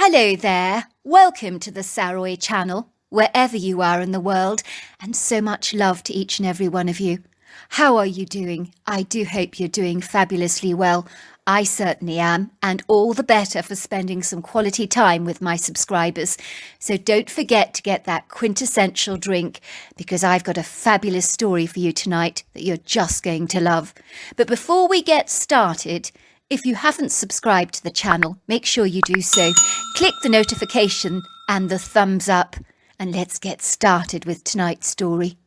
Hello there, welcome to the Saroy channel, wherever you are in the world, and so much love to each and every one of you. How are you doing? I do hope you're doing fabulously well. I certainly am, and all the better for spending some quality time with my subscribers. So don't forget to get that quintessential drink, because I've got a fabulous story for you tonight that you're just going to love. But before we get started, if you haven't subscribed to the channel, make sure you do so. Click the notification and the thumbs up, and let's get started with tonight's story.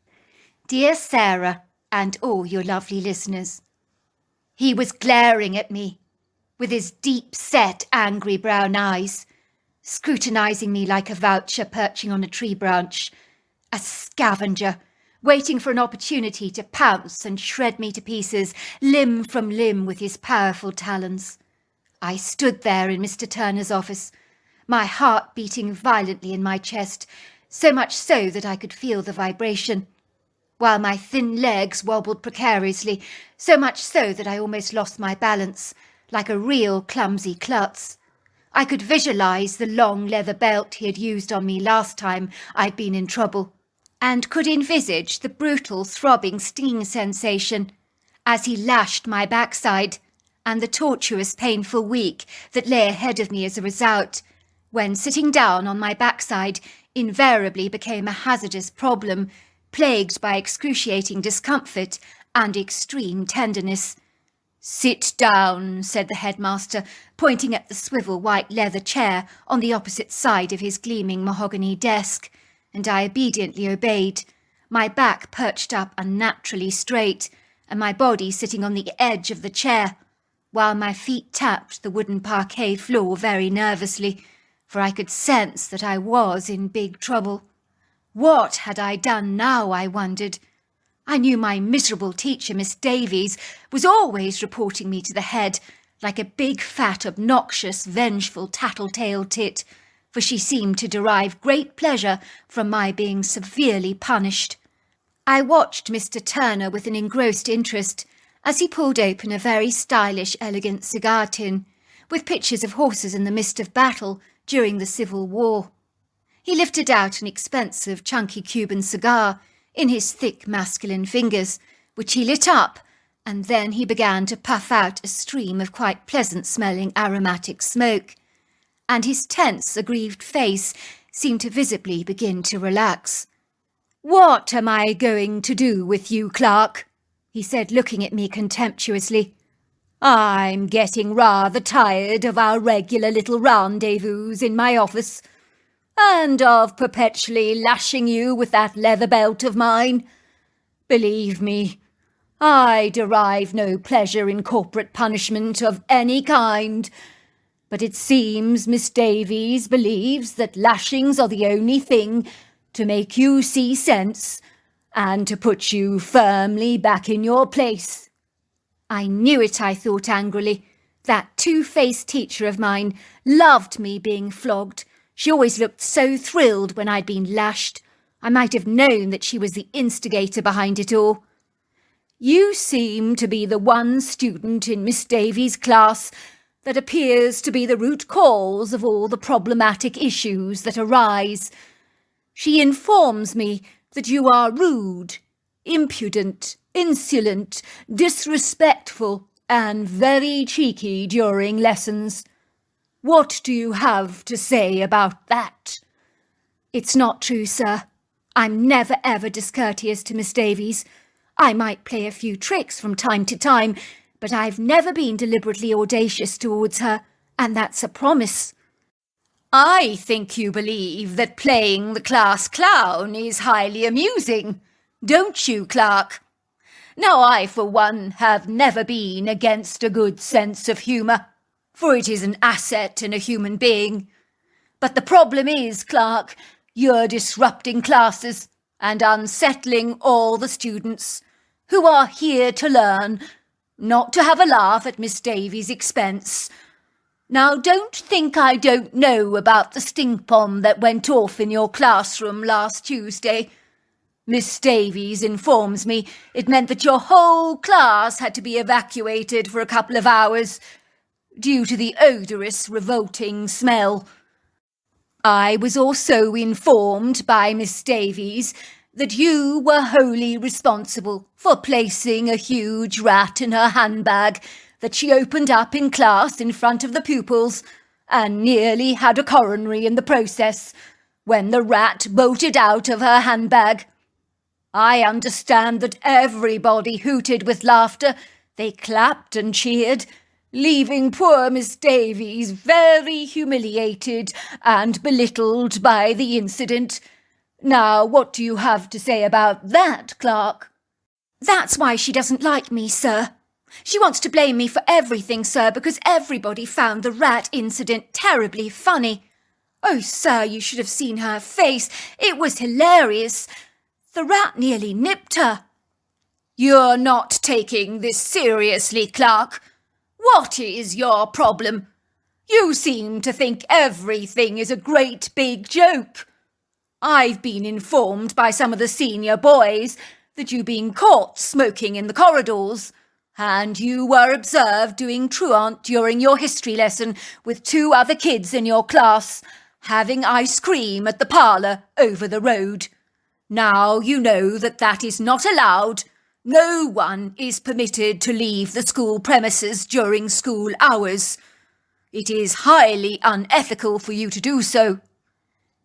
Dear Sarah and all your lovely listeners, he was glaring at me with his deep-set, angry brown eyes, scrutinising me like a vulture perching on a tree branch, a scavenger waiting for an opportunity to pounce and shred me to pieces, limb from limb, with his powerful talons. I stood there in Mr. Turner's office, my heart beating violently in my chest, so much so that I could feel the vibration, while my thin legs wobbled precariously, so much so that I almost lost my balance, like a real clumsy klutz. I could visualise the long leather belt he had used on me last time I'd been in trouble, and could envisage the brutal, throbbing, stinging sensation as he lashed my backside, and the tortuous, painful week that lay ahead of me as a result, when sitting down on my backside invariably became a hazardous problem, plagued by excruciating discomfort and extreme tenderness. "Sit down," said the headmaster, pointing at the swivel white leather chair on the opposite side of his gleaming mahogany desk, and I obediently obeyed, my back perched up unnaturally straight, and my body sitting on the edge of the chair, while my feet tapped the wooden parquet floor very nervously, for I could sense that I was in big trouble. What had I done now, I wondered? I knew my miserable teacher, Miss Davies, was always reporting me to the head, like a big, fat, obnoxious, vengeful, tattletale tit, for she seemed to derive great pleasure from my being severely punished. I watched Mr. Turner with an engrossed interest as he pulled open a very stylish, elegant cigar tin, with pictures of horses in the midst of battle during the Civil War. He lifted out an expensive, chunky Cuban cigar in his thick, masculine fingers, which he lit up, and then he began to puff out a stream of quite pleasant-smelling aromatic smoke, and his tense, aggrieved face seemed to visibly begin to relax. "What am I going to do with you, Clark?" he said, looking at me contemptuously. "I'm getting rather tired of our regular little rendezvous in my office, and of perpetually lashing you with that leather belt of mine. Believe me, I derive no pleasure in corporate punishment of any kind, but it seems Miss Davies believes that lashings are the only thing to make you see sense and to put you firmly back in your place." I knew it, I thought angrily. That two-faced teacher of mine loved me being flogged. She always looked so thrilled when I'd been lashed. I might have known that she was the instigator behind it all. "You seem to be the one student in Miss Davies' class that appears to be the root cause of all the problematic issues that arise. She informs me that you are rude, impudent, insolent, disrespectful, and very cheeky during lessons. What do you have to say about that?" "It's not true, sir. I'm never ever discourteous to Miss Davies. I might play a few tricks from time to time, but I've never been deliberately audacious towards her, and that's a promise." "I think you believe that playing the class clown is highly amusing, don't you, Clark? Now, I, for one, have never been against a good sense of humour, for it is an asset in a human being. But the problem is, Clark, you're disrupting classes and unsettling all the students who are here to learn, not to have a laugh at Miss Davies' expense. Now, don't think I don't know about the stink bomb that went off in your classroom last Tuesday. Miss Davies informs me it meant that your whole class had to be evacuated for a couple of hours due to the odorous, revolting smell. I was also informed by Miss Davies that you were wholly responsible for placing a huge rat in her handbag that she opened up in class in front of the pupils and nearly had a coronary in the process when the rat bolted out of her handbag. I understand that everybody hooted with laughter. They clapped and cheered, leaving poor Miss Davies very humiliated and belittled by the incident. Now, what do you have to say about that, Clark? That's why she doesn't like me, sir. She wants to blame me for everything, sir, because everybody found the rat incident terribly funny. Oh, sir, you should have seen her face. It was hilarious. The rat nearly nipped her. You're not taking this seriously, Clark. What is your problem? You seem to think everything is a great big joke. I've been informed by some of the senior boys that you've been caught smoking in the corridors, and you were observed doing truant during your history lesson with 2 other kids in your class, having ice cream at the parlour over the road. Now you know that that is not allowed. No one is permitted to leave the school premises during school hours. It is highly unethical for you to do so.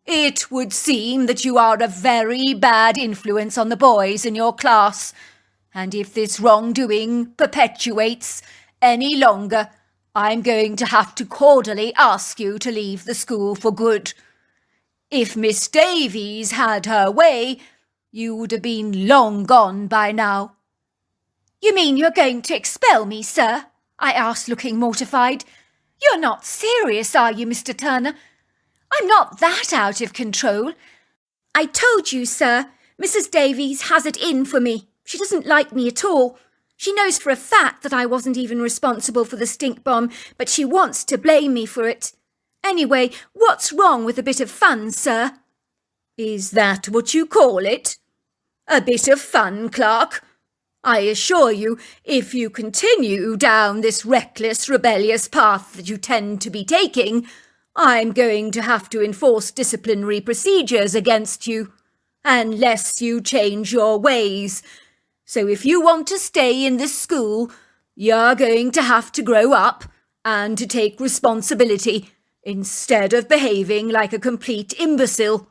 It would seem that you are a very bad influence on the boys in your class, and if this wrongdoing perpetuates any longer, I'm going to have to cordially ask you to leave the school for good. If Miss Davies had her way, you would have been long gone by now. You mean you're going to expel me, sir? I asked, looking mortified. You're not serious, are you, Mr. Turner? I'm not that out of control. I told you, sir, Mrs. Davies has it in for me. She doesn't like me at all. She knows for a fact that I wasn't even responsible for the stink bomb, but she wants to blame me for it. Anyway, what's wrong with a bit of fun, sir? Is that what you call it? A bit of fun, Clark? I assure you, if you continue down this reckless, rebellious path that you tend to be taking, I'm going to have to enforce disciplinary procedures against you, unless you change your ways. So if you want to stay in this school, you're going to have to grow up and to take responsibility instead of behaving like a complete imbecile.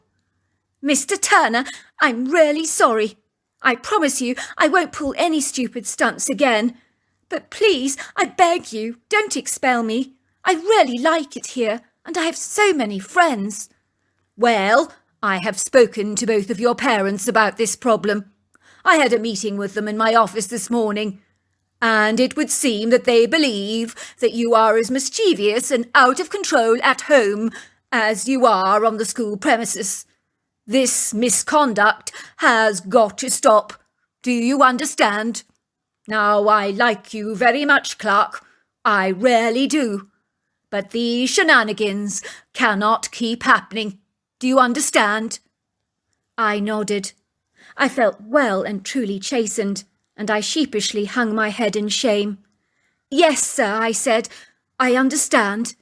Mr. Turner, I'm really sorry. I promise you I won't pull any stupid stunts again. But please, I beg you, don't expel me. I really like it here, and I have so many friends. Well, I have spoken to both of your parents about this problem. I had a meeting with them in my office this morning, and it would seem that they believe that you are as mischievous and out of control at home as you are on the school premises. This misconduct has got to stop. Do you understand? Now, I like you very much, Clark. I really do. But these shenanigans cannot keep happening. Do you understand? I nodded. I felt well and truly chastened, and I sheepishly hung my head in shame. Yes, sir, I said. I understand.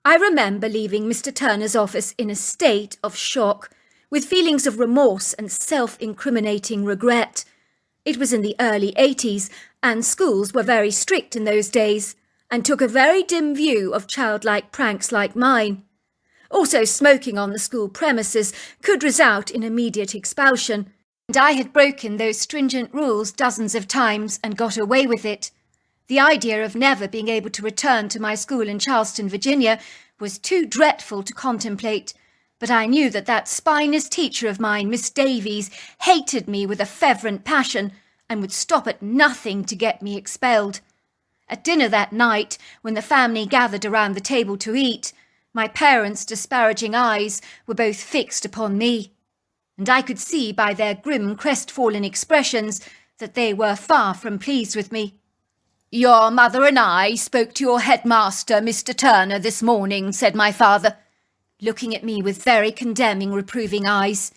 I remember leaving Mr. Turner's office in a state of shock, with feelings of remorse and self-incriminating regret. It was in the early 80s, and schools were very strict in those days, and took a very dim view of childlike pranks like mine. Also, smoking on the school premises could result in immediate expulsion, and I had broken those stringent rules dozens of times and got away with it. The idea of never being able to return to my school in Charleston, Virginia, was too dreadful to contemplate, but I knew that that spineless teacher of mine, Miss Davies, hated me with a fervent passion and would stop at nothing to get me expelled. At dinner that night, when the family gathered around the table to eat, my parents' disparaging eyes were both fixed upon me, and I could see by their grim, crestfallen expressions that they were far from pleased with me. "Your mother and I spoke to your headmaster, Mr. Turner, this morning," said my father, looking at me with very condemning, reproving eyes.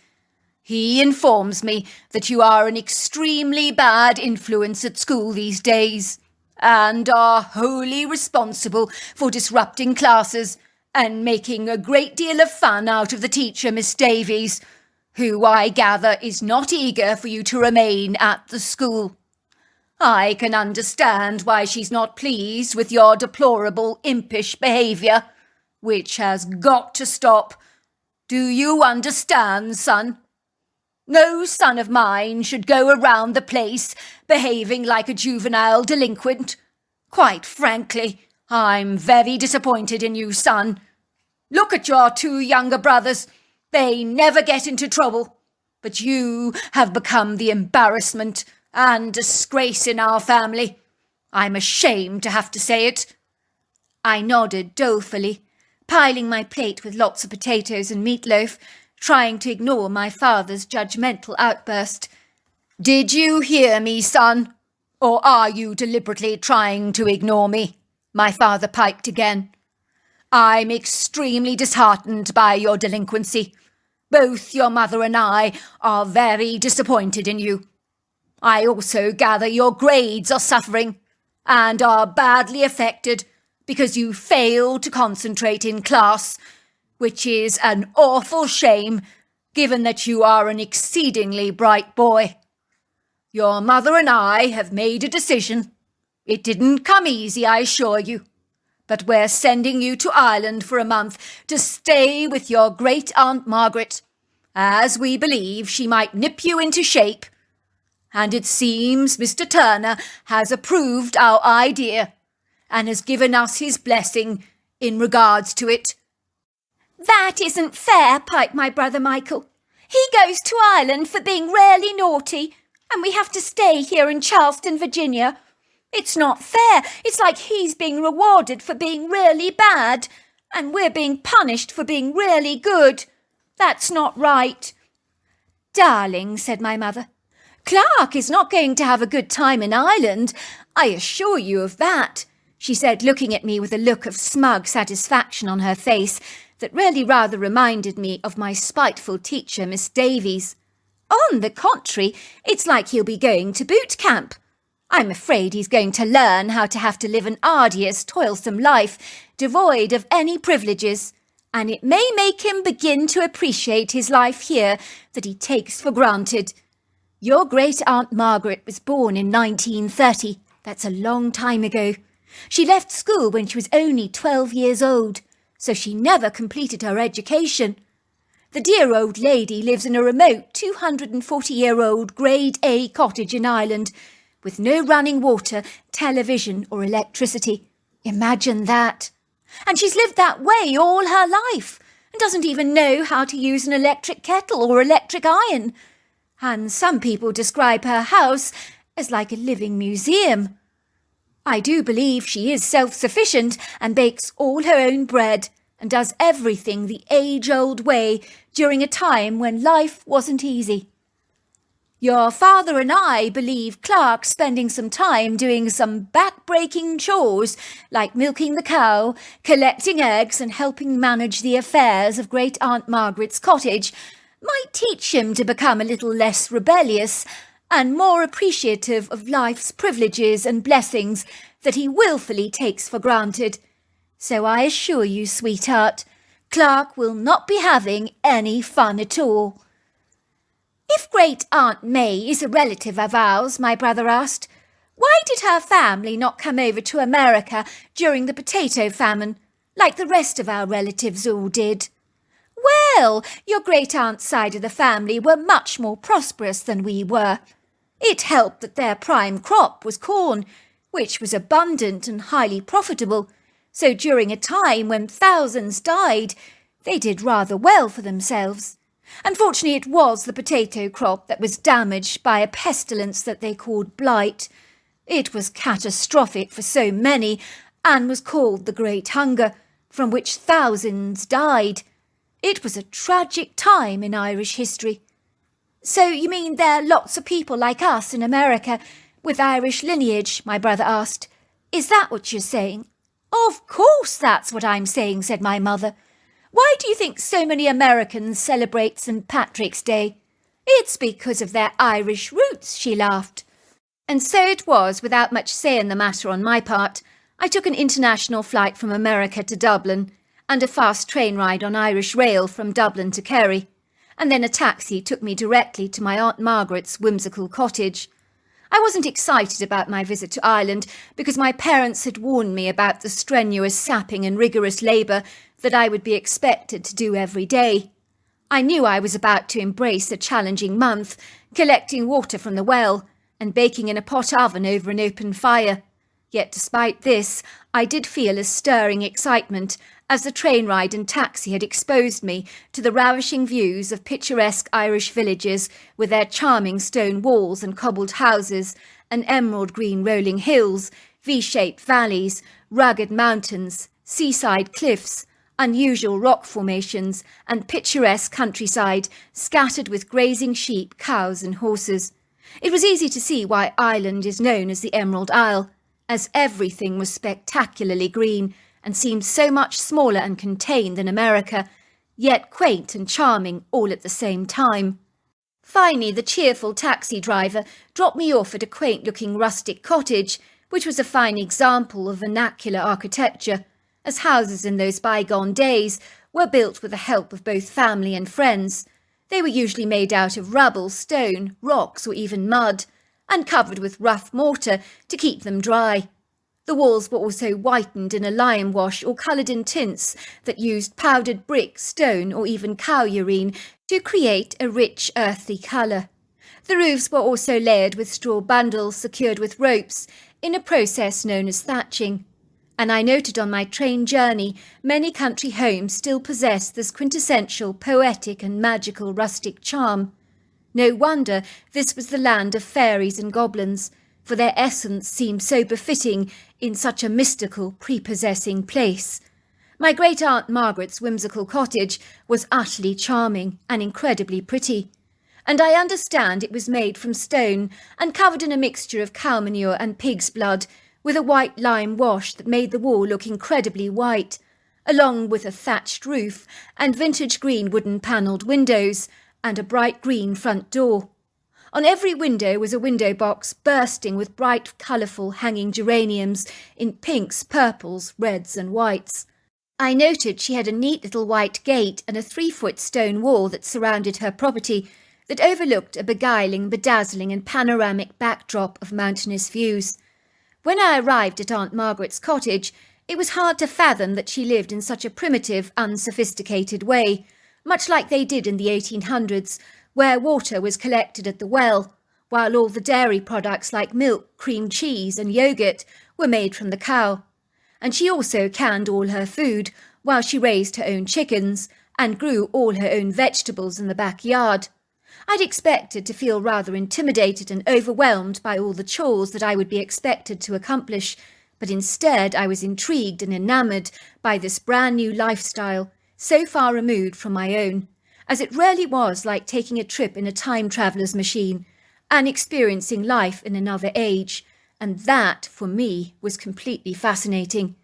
"He informs me that you are an extremely bad influence at school these days, and are wholly responsible for disrupting classes and making a great deal of fun out of the teacher, Miss Davies, who I gather is not eager for you to remain at the school. I can understand why she's not pleased with your deplorable impish behaviour, which has got to stop. Do you understand, son? No son of mine should go around the place behaving like a juvenile delinquent. Quite frankly, I'm very disappointed in you, son. Look at your two younger brothers. They never get into trouble. But you have become the embarrassment and disgrace in our family. I'm ashamed to have to say it. I nodded dolefully, piling my plate with lots of potatoes and meatloaf, trying to ignore my father's judgmental outburst. Did you hear me, son? Or are you deliberately trying to ignore me? My father piped again. I'm extremely disheartened by your delinquency. Both your mother and I are very disappointed in you. I also gather your grades are suffering and are badly affected because you fail to concentrate in class, which is an awful shame given that you are an exceedingly bright boy. Your mother and I have made a decision. It didn't come easy, I assure you. But we're sending you to Ireland for a month to stay with your great-aunt Margaret, as we believe she might nip you into shape. And it seems Mr. Turner has approved our idea and has given us his blessing in regards to it. That isn't fair, piped my brother Michael. He goes to Ireland for being really naughty, and we have to stay here in Charleston, Virginia. It's not fair. It's like he's being rewarded for being really bad, and we're being punished for being really good. That's not right. Darling, said my mother, Clark is not going to have a good time in Ireland. I assure you of that, she said, looking at me with a look of smug satisfaction on her face that really rather reminded me of my spiteful teacher, Miss Davies. On the contrary, it's like he'll be going to boot camp. I'm afraid he's going to learn how to have to live an arduous, toilsome life, devoid of any privileges, and it may make him begin to appreciate his life here that he takes for granted. Your great-aunt Margaret was born in 1930. That's a long time ago. She left school when she was only 12 years old, so she never completed her education. The dear old lady lives in a remote 240-year-old Grade A cottage in Ireland, with no running water, television or electricity. Imagine that. And she's lived that way all her life, and doesn't even know how to use an electric kettle or electric iron. And some people describe her house as like a living museum. I do believe she is self-sufficient and bakes all her own bread and does everything the age-old way during a time when life wasn't easy. Your father and I believe Clark's spending some time doing some back-breaking chores like milking the cow, collecting eggs and helping manage the affairs of Great-Aunt Margaret's cottage might teach him to become a little less rebellious and more appreciative of life's privileges and blessings that he wilfully takes for granted. So I assure you, sweetheart, Clark will not be having any fun at all. If Great-Aunt May is a relative of ours, my brother asked, why did her family not come over to America during the potato famine, like the rest of our relatives all did? Well, your great-aunt's side of the family were much more prosperous than we were. It helped that their prime crop was corn, which was abundant and highly profitable, so during a time when thousands died, they did rather well for themselves. Unfortunately, it was the potato crop that was damaged by a pestilence that they called blight. It was catastrophic for so many, and was called the Great Hunger, from which thousands died. It was a tragic time in Irish history. So you mean there are lots of people like us in America with Irish lineage, my brother asked. Is that what you're saying? Of course that's what I'm saying, said my mother. Why do you think so many Americans celebrate St. Patrick's Day? It's because of their Irish roots, she laughed. And so it was, without much say in the matter on my part. I took an international flight from America to Dublin, and a fast train ride on Irish Rail from Dublin to Kerry, and then a taxi took me directly to my Aunt Margaret's whimsical cottage. I wasn't excited about my visit to Ireland because my parents had warned me about the strenuous sapping and rigorous labour that I would be expected to do every day. I knew I was about to embrace a challenging month, collecting water from the well and baking in a pot oven over an open fire. Yet despite this, I did feel a stirring excitement as the train ride and taxi had exposed me to the ravishing views of picturesque Irish villages with their charming stone walls and cobbled houses, and emerald green rolling hills, V-shaped valleys, rugged mountains, seaside cliffs, unusual rock formations, and picturesque countryside scattered with grazing sheep, cows and horses. It was easy to see why Ireland is known as the Emerald Isle, as everything was spectacularly green and seemed so much smaller and contained than America, yet quaint and charming all at the same time. Finally, the cheerful taxi driver dropped me off at a quaint-looking rustic cottage, which was a fine example of vernacular architecture, as houses in those bygone days were built with the help of both family and friends. They were usually made out of rubble, stone, rocks or even mud, and covered with rough mortar to keep them dry. The walls were also whitened in a lime wash or coloured in tints that used powdered brick, stone or even cow urine to create a rich earthy colour. The roofs were also layered with straw bundles secured with ropes in a process known as thatching. And I noted on my train journey many country homes still possess this quintessential poetic and magical rustic charm. No wonder this was the land of fairies and goblins, for their essence seemed so befitting in such a mystical, prepossessing place. My great-aunt Margaret's whimsical cottage was utterly charming and incredibly pretty, and I understand it was made from stone and covered in a mixture of cow manure and pig's blood, with a white lime wash that made the wall look incredibly white, along with a thatched roof and vintage green wooden panelled windows and a bright green front door. On every window was a window box bursting with bright, colourful hanging geraniums in pinks, purples, reds and whites. I noted she had a neat little white gate and a 3-foot stone wall that surrounded her property that overlooked a beguiling, bedazzling and panoramic backdrop of mountainous views. When I arrived at Aunt Margaret's cottage, it was hard to fathom that she lived in such a primitive, unsophisticated way, much like they did in the 1800s, where water was collected at the well, while all the dairy products like milk, cream cheese and yogurt were made from the cow. And she also canned all her food, while she raised her own chickens and grew all her own vegetables in the backyard. I'd expected to feel rather intimidated and overwhelmed by all the chores that I would be expected to accomplish, but instead I was intrigued and enamoured by this brand new lifestyle, so far removed from my own, as it really was like taking a trip in a time traveller's machine and experiencing life in another age, and that, for me, was completely fascinating.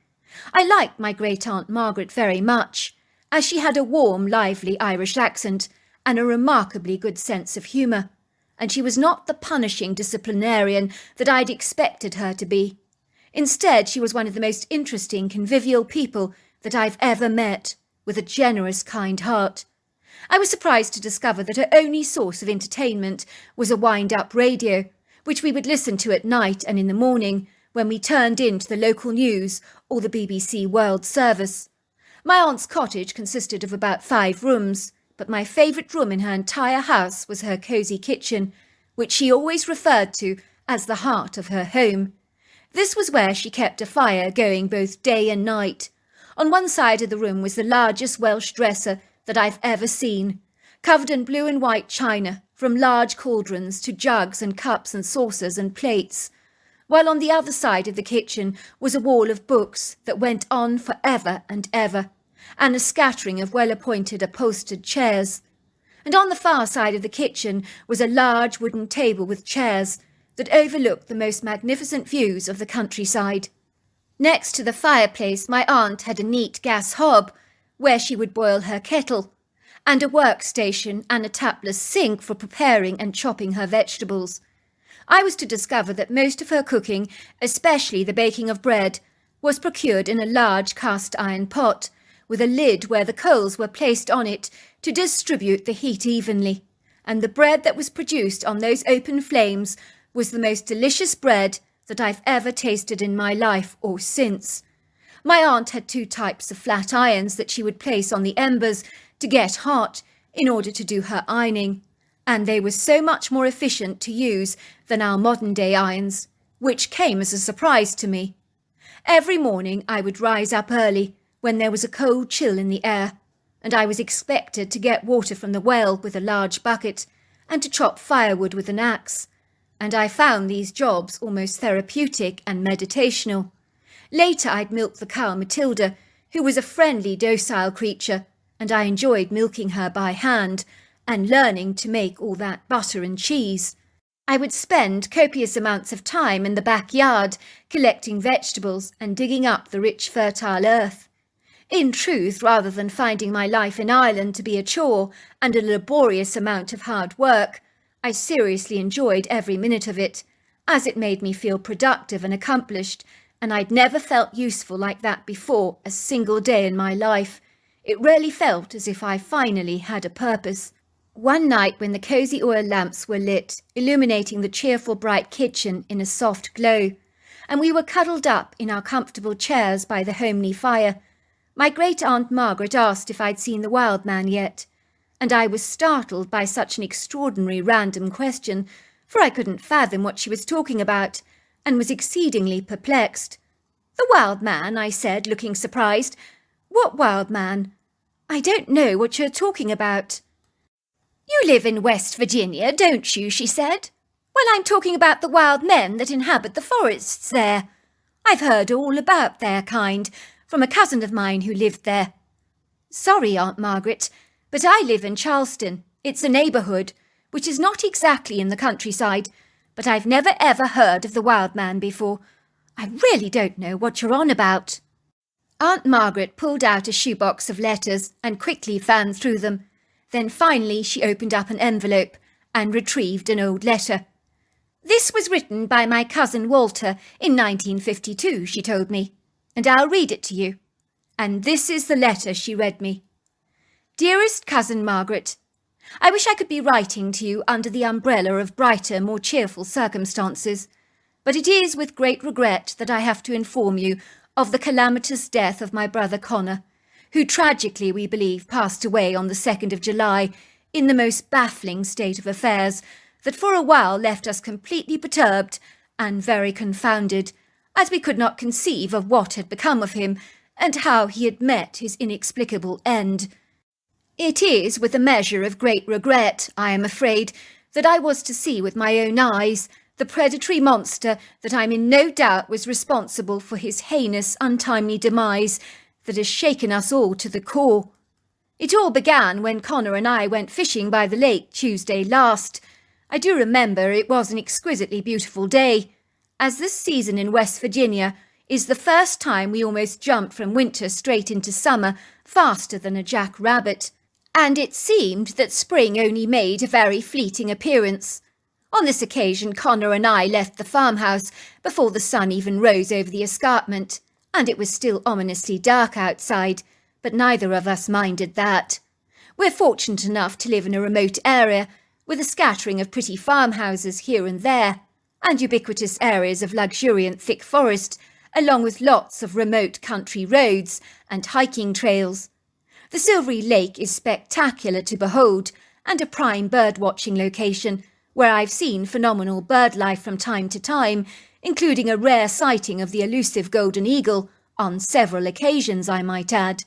I liked my great-aunt Margaret very much, as she had a warm, lively Irish accent and a remarkably good sense of humour, and she was not the punishing disciplinarian that I'd expected her to be. Instead, she was one of the most interesting, convivial people that I've ever met, with a generous, kind heart. I was surprised to discover that her only source of entertainment was a wind-up radio, which we would listen to at night and in the morning when we turned in to the local news or the BBC World Service. My aunt's cottage consisted of about 5 rooms, but my favourite room in her entire house was her cosy kitchen, which she always referred to as the heart of her home. This was where she kept a fire going both day and night. On one side of the room was the largest Welsh dresser that I've ever seen, covered in blue and white china, from large cauldrons to jugs and cups and saucers and plates, while on the other side of the kitchen was a wall of books that went on for ever and ever, and a scattering of well-appointed upholstered chairs. And on the far side of the kitchen was a large wooden table with chairs that overlooked the most magnificent views of the countryside. Next to the fireplace, my aunt had a neat gas hob, where she would boil her kettle, and a workstation and a tapless sink for preparing and chopping her vegetables. I was to discover that most of her cooking, especially the baking of bread, was procured in a large cast-iron pot, with a lid where the coals were placed on it to distribute the heat evenly, and the bread that was produced on those open flames was the most delicious bread that I've ever tasted in my life or since. My aunt had 2 types of flat irons that she would place on the embers to get hot in order to do her ironing, and they were so much more efficient to use than our modern-day irons, which came as a surprise to me. Every morning I would rise up early when there was a cold chill in the air, and I was expected to get water from the well with a large bucket and to chop firewood with an axe, and I found these jobs almost therapeutic and meditational. Later I'd milk the cow Matilda, who was a friendly, docile creature, and I enjoyed milking her by hand and learning to make all that butter and cheese. I would spend copious amounts of time in the backyard collecting vegetables and digging up the rich fertile earth. In truth, rather than finding my life in Ireland to be a chore and a laborious amount of hard work, I seriously enjoyed every minute of it, as it made me feel productive and accomplished, and I'd never felt useful like that before a single day in my life. It really felt as if I finally had a purpose. One night when the cosy oil lamps were lit, illuminating the cheerful bright kitchen in a soft glow, and we were cuddled up in our comfortable chairs by the homely fire, my great-aunt Margaret asked if I'd seen the wild man yet, and I was startled by such an extraordinary random question, for I couldn't fathom what she was talking about, and was exceedingly perplexed. "The wild man," I said, looking surprised. "What wild man? I don't know what you're talking about." "You live in West Virginia, don't you?" she said. "Well, I'm talking about the wild men that inhabit the forests there. I've heard all about their kind from a cousin of mine who lived there." "Sorry, Aunt Margaret, but I live in Charleston. It's a neighbourhood, which is not exactly in the countryside, but I've never ever heard of the wild man before. I really don't know what you're on about." Aunt Margaret pulled out a shoebox of letters and quickly fanned through them. Then finally she opened up an envelope and retrieved an old letter. "This was written by my cousin Walter in 1952, she told me, and I'll read it to you." And this is the letter she read me. "Dearest Cousin Margaret, I wish I could be writing to you under the umbrella of brighter, more cheerful circumstances, but it is with great regret that I have to inform you of the calamitous death of my brother Connor, who tragically, we believe, passed away on the 2nd of July in the most baffling state of affairs that for a while left us completely perturbed and very confounded, as we could not conceive of what had become of him and how he had met his inexplicable end. It is with a measure of great regret, I am afraid, that I was to see with my own eyes the predatory monster that I'm in no doubt was responsible for his heinous, untimely demise that has shaken us all to the core. It all began when Connor and I went fishing by the lake Tuesday last. I do remember it was an exquisitely beautiful day, as this season in West Virginia is the first time we almost jumped from winter straight into summer faster than a jackrabbit, and it seemed that spring only made a very fleeting appearance. On this occasion Connor and I left the farmhouse before the sun even rose over the escarpment, and it was still ominously dark outside, but neither of us minded that. We're fortunate enough to live in a remote area, with a scattering of pretty farmhouses here and there, and ubiquitous areas of luxuriant thick forest, along with lots of remote country roads and hiking trails. The Silvery Lake is spectacular to behold, and a prime bird-watching location, where I've seen phenomenal bird life from time to time, including a rare sighting of the elusive golden eagle, on several occasions, I might add.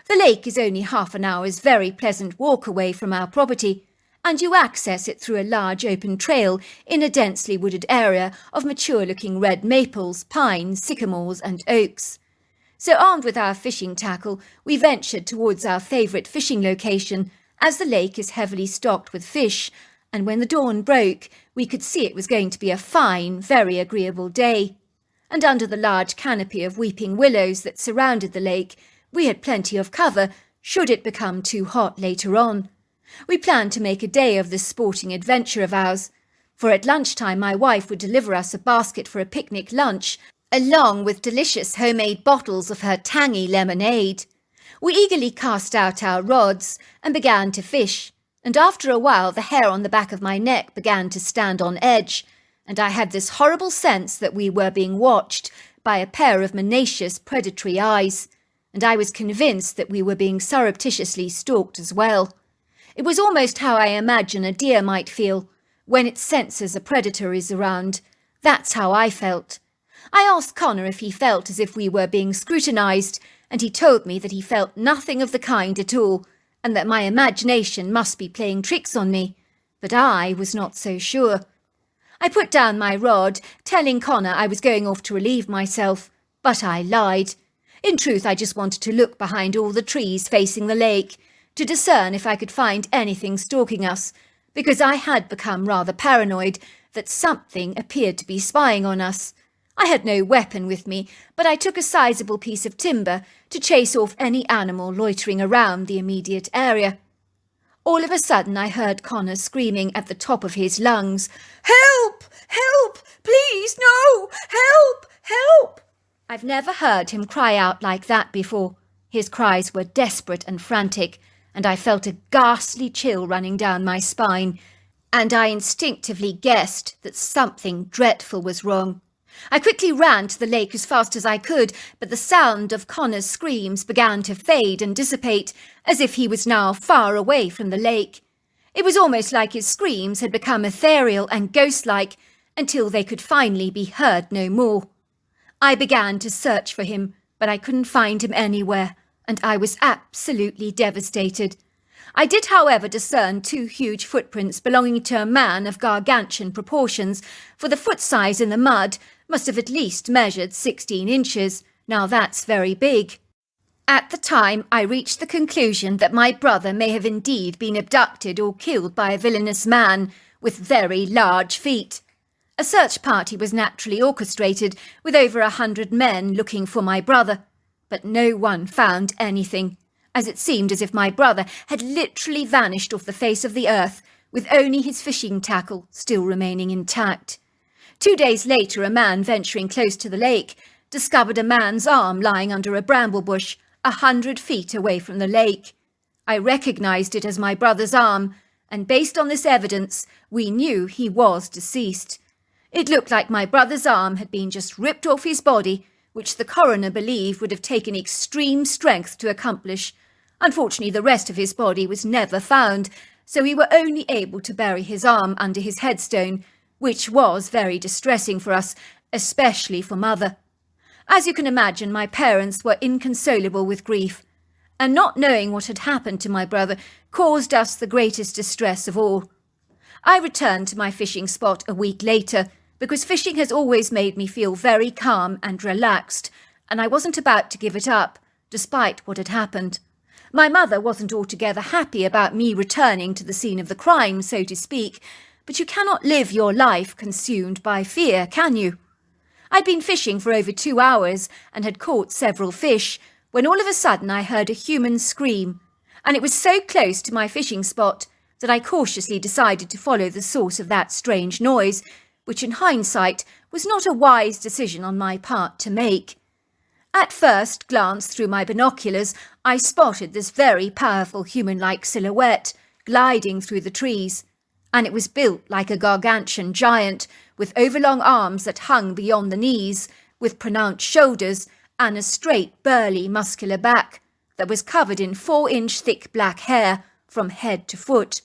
The lake is only half an hour's very pleasant walk away from our property, and you access it through a large open trail in a densely wooded area of mature-looking red maples, pines, sycamores and oaks. So armed with our fishing tackle, we ventured towards our favourite fishing location, as the lake is heavily stocked with fish, and when the dawn broke, we could see it was going to be a fine, very agreeable day. And under the large canopy of weeping willows that surrounded the lake, we had plenty of cover, should it become too hot later on. We planned to make a day of this sporting adventure of ours, for at lunchtime my wife would deliver us a basket for a picnic lunch, along with delicious homemade bottles of her tangy lemonade. We eagerly cast out our rods and began to fish, and after a while the hair on the back of my neck began to stand on edge, and I had this horrible sense that we were being watched by a pair of menacious predatory eyes, and I was convinced that we were being surreptitiously stalked as well. It was almost how I imagine a deer might feel when it senses a predator is around. That's how I felt. I asked Connor if he felt as if we were being scrutinised, and he told me that he felt nothing of the kind at all, and that my imagination must be playing tricks on me. But I was not so sure. I put down my rod, telling Connor I was going off to relieve myself, but I lied. In truth, I just wanted to look behind all the trees facing the lake, to discern if I could find anything stalking us, because I had become rather paranoid that something appeared to be spying on us. I had no weapon with me, but I took a sizable piece of timber to chase off any animal loitering around the immediate area. All of a sudden I heard Connor screaming at the top of his lungs, "Help! Help! Please, no! Help! Help!" I've never heard him cry out like that before. His cries were desperate and frantic, and I felt a ghastly chill running down my spine, and I instinctively guessed that something dreadful was wrong. I quickly ran to the lake as fast as I could, but the sound of Connor's screams began to fade and dissipate, as if he was now far away from the lake. It was almost like his screams had become ethereal and ghost-like, until they could finally be heard no more. I began to search for him, but I couldn't find him anywhere, and I was absolutely devastated. I did, however, discern 2 huge footprints belonging to a man of gargantuan proportions, for the foot size in the mud must have at least measured 16 inches. Now that's very big. At the time, I reached the conclusion that my brother may have indeed been abducted or killed by a villainous man with very large feet. A search party was naturally orchestrated, with over 100 men looking for my brother, but no one found anything, as it seemed as if my brother had literally vanished off the face of the earth, with only his fishing tackle still remaining intact. 2 days later, a man venturing close to the lake discovered a man's arm lying under a bramble bush 100 feet away from the lake. I recognised it as my brother's arm, and based on this evidence, we knew he was deceased. It looked like my brother's arm had been just ripped off his body, which the coroner believed would have taken extreme strength to accomplish. Unfortunately, the rest of his body was never found, so we were only able to bury his arm under his headstone, which was very distressing for us, especially for Mother. As you can imagine, my parents were inconsolable with grief, and not knowing what had happened to my brother caused us the greatest distress of all. I returned to my fishing spot a week later, because fishing has always made me feel very calm and relaxed, and I wasn't about to give it up, despite what had happened. My mother wasn't altogether happy about me returning to the scene of the crime, so to speak, but you cannot live your life consumed by fear, can you? I'd been fishing for over 2 hours and had caught several fish, when all of a sudden I heard a human scream, and it was so close to my fishing spot that I cautiously decided to follow the source of that strange noise, which in hindsight was not a wise decision on my part to make. At first glance through my binoculars, I spotted this very powerful human-like silhouette gliding through the trees, and it was built like a gargantuan giant, with overlong arms that hung beyond the knees, with pronounced shoulders and a straight, burly, muscular back that was covered in 4-inch thick black hair from head to foot.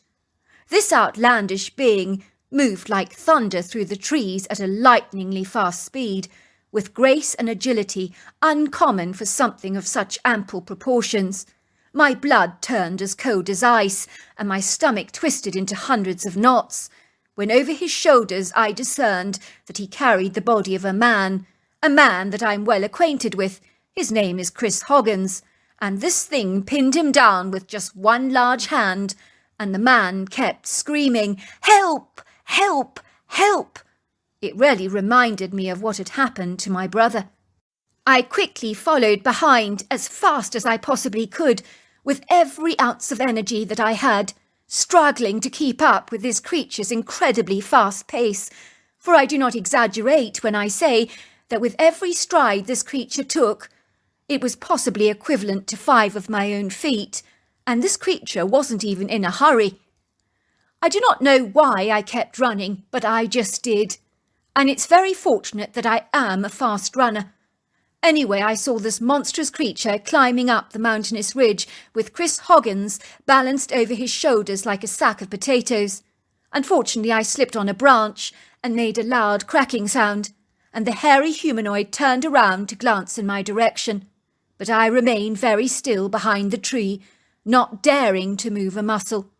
This outlandish being moved like thunder through the trees at a lightningly fast speed, with grace and agility uncommon for something of such ample proportions. My blood turned as cold as ice, and my stomach twisted into hundreds of knots, when over his shoulders I discerned that he carried the body of a man that I'm well acquainted with. His name is Chris Hoggins, and this thing pinned him down with just one large hand, and the man kept screaming, "Help! Help! Help!" It really reminded me of what had happened to my brother. I quickly followed behind as fast as I possibly could, with every ounce of energy that I had, struggling to keep up with this creature's incredibly fast pace, for I do not exaggerate when I say that with every stride this creature took, It was possibly equivalent to 5 of my own feet, and this creature wasn't even in a hurry. I do not know why I kept running, but I just did. And it's very fortunate that I am a fast runner. Anyway, I saw this monstrous creature climbing up the mountainous ridge with Chris Hoggins balanced over his shoulders like a sack of potatoes. Unfortunately, I slipped on a branch and made a loud cracking sound, and the hairy humanoid turned around to glance in my direction. But I remained very still behind the tree, not daring to move a muscle.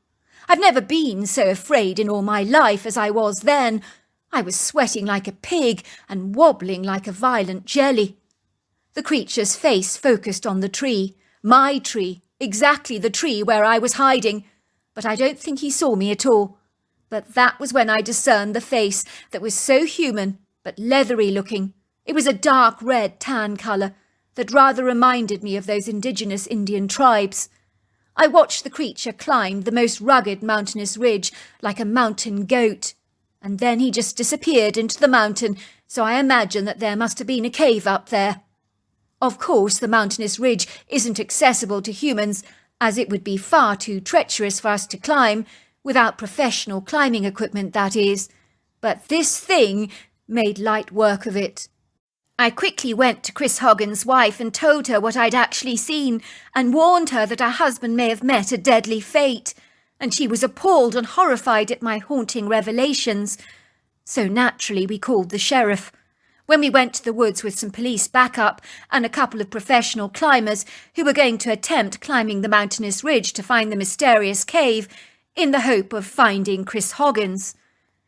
I've never been so afraid in all my life as I was then. I was sweating like a pig and wobbling like a violent jelly. The creature's face focused on the tree, my tree, exactly the tree where I was hiding, but I don't think he saw me at all. But that was when I discerned the face that was so human, but leathery looking. It was a dark red tan colour that rather reminded me of those indigenous Indian tribes. I watched the creature climb the most rugged mountainous ridge like a mountain goat, and then he just disappeared into the mountain, so I imagine that there must have been a cave up there. Of course, the mountainous ridge isn't accessible to humans, as it would be far too treacherous for us to climb, without professional climbing equipment, that is. But this thing made light work of it. I quickly went to Chris Hoggins' wife and told her what I'd actually seen, and warned her that her husband may have met a deadly fate, and she was appalled and horrified at my haunting revelations. So naturally we called the sheriff. When we went to the woods with some police backup and a couple of professional climbers who were going to attempt climbing the mountainous ridge to find the mysterious cave in the hope of finding Chris Hoggins.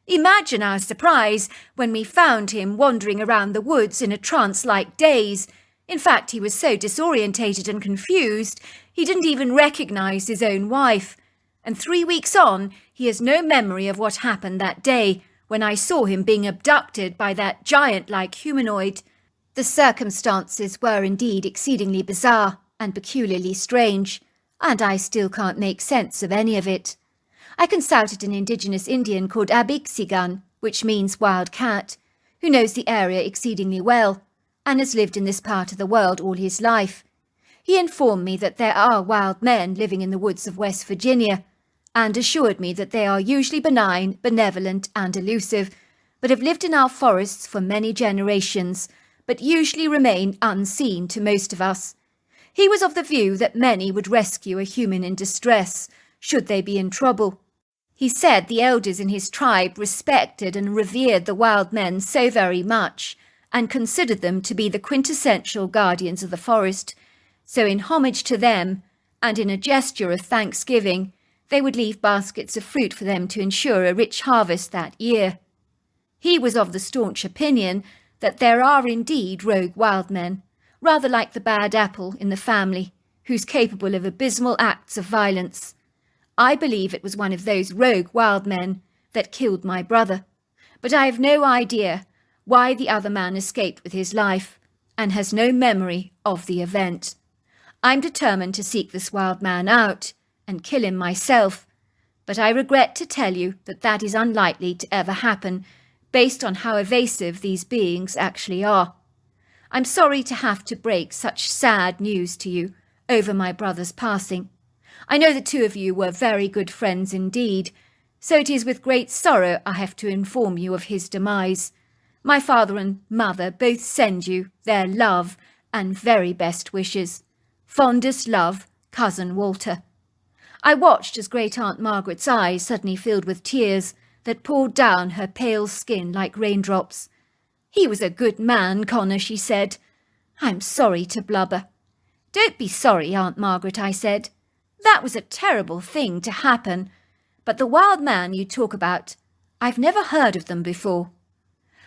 Imagine our surprise when we found him wandering around the woods in a trance-like daze. In fact, he was so disorientated and confused, he didn't even recognise his own wife. And 3 weeks on, he has no memory of what happened that day, when I saw him being abducted by that giant-like humanoid. The circumstances were indeed exceedingly bizarre and peculiarly strange, and I still can't make sense of any of it. I consulted an indigenous Indian called Abixigan, which means wild cat, who knows the area exceedingly well, and has lived in this part of the world all his life. He informed me that there are wild men living in the woods of West Virginia, and assured me that they are usually benign, benevolent and elusive, but have lived in our forests for many generations, but usually remain unseen to most of us. He was of the view that many would rescue a human in distress, should they be in trouble. He said the elders in his tribe respected and revered the wild men so very much, and considered them to be the quintessential guardians of the forest, so in homage to them, and in a gesture of thanksgiving, they would leave baskets of fruit for them to ensure a rich harvest that year. He was of the staunch opinion that there are indeed rogue wild men, rather like the bad apple in the family, who's capable of abysmal acts of violence. I believe it was one of those rogue wild men that killed my brother, but I have no idea why the other man escaped with his life, and has no memory of the event. I'm determined to seek this wild man out, and kill him myself, but I regret to tell you that that is unlikely to ever happen, based on how evasive these beings actually are. I'm sorry to have to break such sad news to you over my brother's passing. I know the two of you were very good friends indeed, so it is with great sorrow I have to inform you of his demise. My father and mother both send you their love and very best wishes. Fondest love, Cousin Walter. I watched as Great-Aunt Margaret's eyes suddenly filled with tears that poured down her pale skin like raindrops. He was a good man, Connor, she said. I'm sorry to blubber. Don't be sorry, Aunt Margaret, I said. That was a terrible thing to happen. But the wild man you talk about, I've never heard of them before.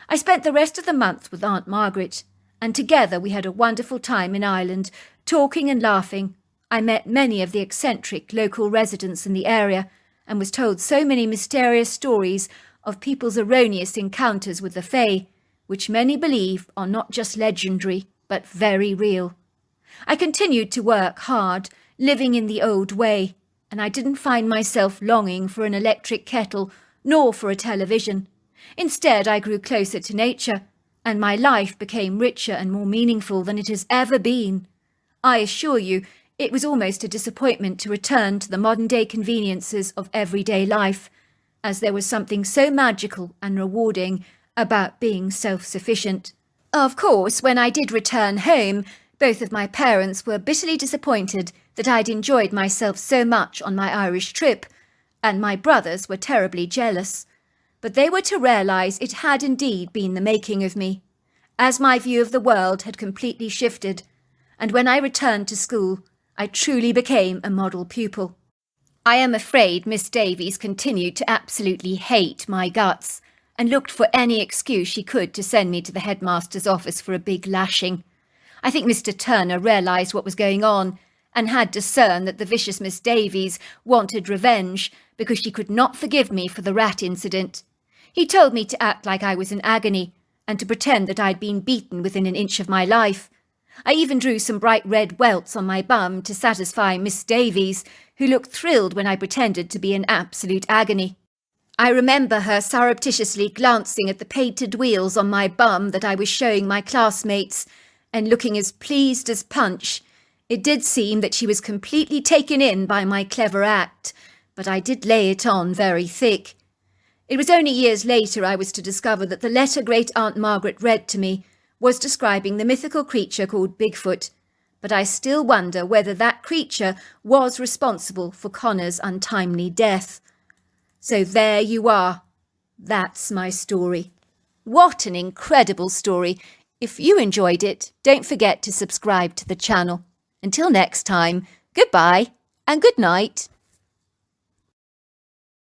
I spent the rest of the month with Aunt Margaret, and together we had a wonderful time in Ireland, talking and laughing. I met many of the eccentric local residents in the area, and was told so many mysterious stories of people's erroneous encounters with the Fae, which many believe are not just legendary, but very real. I continued to work hard, living in the old way, and I didn't find myself longing for an electric kettle, nor for a television. Instead, I grew closer to nature, and my life became richer and more meaningful than it has ever been. I assure you, it was almost a disappointment to return to the modern-day conveniences of everyday life, as there was something so magical and rewarding about being self-sufficient. Of course, when I did return home, both of my parents were bitterly disappointed that I'd enjoyed myself so much on my Irish trip, and my brothers were terribly jealous. But they were to realise it had indeed been the making of me, as my view of the world had completely shifted, and when I returned to school, I truly became a model pupil. I am afraid Miss Davies continued to absolutely hate my guts, and looked for any excuse she could to send me to the headmaster's office for a big lashing. I think Mr. Turner realised what was going on, and had discerned that the vicious Miss Davies wanted revenge because she could not forgive me for the rat incident. He told me to act like I was in agony, and to pretend that I'd been beaten within an inch of my life. I even drew some bright red welts on my bum to satisfy Miss Davies, who looked thrilled when I pretended to be in absolute agony. I remember her surreptitiously glancing at the painted wheals on my bum that I was showing my classmates, and looking as pleased as Punch. It did seem that she was completely taken in by my clever act, but I did lay it on very thick. It was only years later I was to discover that the letter Great-Aunt Margaret read to me was describing the mythical creature called Bigfoot, but I still wonder whether that creature was responsible for Connor's untimely death. So there you are. That's my story. What an incredible story. If you enjoyed it, don't forget to subscribe to the channel. Until next time, goodbye and good night.